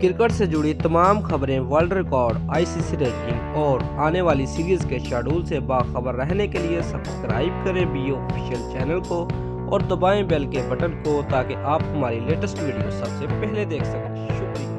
Cricket سے جڑی تمام خبریں، ورلڈ ریکارڈ، ICC رینکنگ اور آنے والی سیریز کے شیڈول سے باخبر رہنے کے لیے سبسکرائب کریں BO آفیشیل چینل کو اور دبائیں بیل کے بٹن کو تاکہ آپ ہماری لیٹسٹ ویڈیو سب سے پہلے دیکھ سکیں۔ شکریہ۔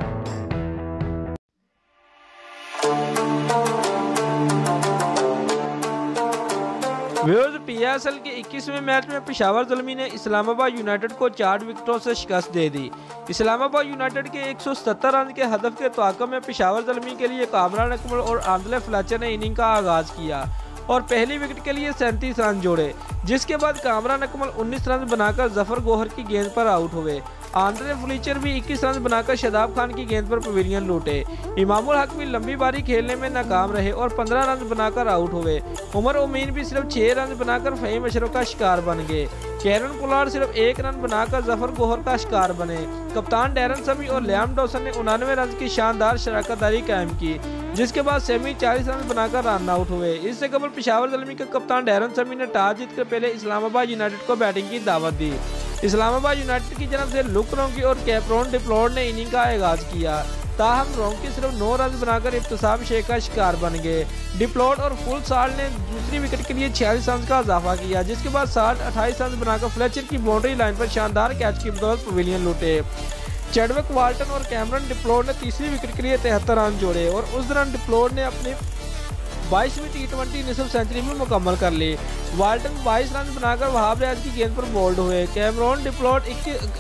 ویورز، PSL کے 21ویں میچ میں پشاور زلمی نے اسلام آباد یونائیٹڈ کو 4 وکٹوں سے شکست دے دی۔ اسلام آباد یونائیٹڈ کے 170 رن کے ہدف کے توقع میں پشاور زلمی کے لیے کامران اکمل اور آندلے فلیچر نے اننگ کا آغاز کیا اور پہلی وکٹ کے لیے 37 رن جوڑے، جس کے بعد کامران اکمل 19 رن بنا کر ظفر گوہر کی گیند پر آؤٹ ہوئے۔ آندرے فلیچر بھی 21 رن بنا کر شاداب خان کی گیند پر پویلین لوٹے۔ امام الحق بھی لمبی باری کھیلنے میں ناکام رہے اور 15 رن بنا کر آؤٹ ہوئے۔ عمر امین بھی صرف 6 رن بنا کر فہیم اشرف کا شکار بن گئے۔ کیرن پولارڈ صرف 1 رن بنا کر ظفر گوہر کا شکار بنے۔ کپتان ڈیرن سمی اور لیام ڈوسن نے 99 رن کی شاندار شراکت داری قائم کی، جس کے بعد سیمی 40 رن بنا کر رن آؤٹ ہوئے۔ اس سے قبل پشاور زلمی کے کپتان ڈیرن سمی نے ٹاس جیت کر پہلے اسلام آباد یونائیٹڈ کو بیٹنگ کی دعوت دی۔ اسلام آباد یونائیٹڈ کی جانب سے لک رونکی اور کیپرون ڈپلورڈ نے اننگ کا آغاز کیا، تاہم رونکی صرف 9 رن بنا کر ابتسام شیخ کا شکار بن گئے۔ ڈپلورڈ اور فل سالٹ نے دوسری وکٹ کے لیے 46 رن کا اضافہ کیا، جس کے بعد سالٹ 28 رن بنا کر فلیچر کی باؤنڈری لائن پر شاندار کیچ کی بدولت پویلین لوٹے۔ چیڈوک والٹن اور کیمرن ڈپلورڈ نے تیسری وکٹ کے لیے 73 رن جوڑے اور اس دوران ڈپلورڈ نے اپنی 22ویں T20 نصف سینچری بھی مکمل کر لی۔ والٹن 22 رن بنا کر وہاب ریاض کی گیند پر بولڈ ہوئے۔ کیمرون ڈپلورڈ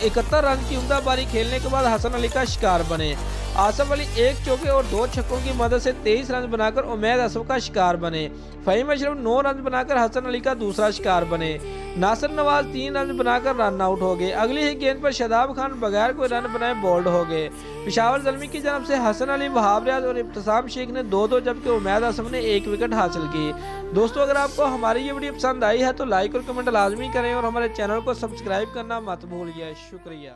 71 رن کی عمدہ باری کھیلنے کے بعد حسن علی کا شکار بنے۔ آصف علی 1 چوکے اور 2 چھکوں کی مدد سے 23 رن بنا کر امید اسف کا شکار بنے۔ فہیم اشرف 9 رن بنا کر حسن علی کا دوسرا شکار بنے۔ ناصر نواز 3 رن بنا کر رن آؤٹ ہو گئے۔ اگلی ہی گیند پر شاداب خان بغیر کوئی رن بنائے بولڈ ہو گئے۔ پشاور زلمی کی جانب سے حسن علی، وہاب ریاض اور ابتسام شیخ نے 2-2 جبکہ امید اسف نے 1 وکٹ حاصل کی۔ دوستو، اگر آپ کو ہماری یہ ویڈیو پسند آئی ہے تو لائک اور کمنٹ لازمی کریں اور ہمارے چینل کو سبسکرائب کرنا مت بھولیے۔ شکریہ۔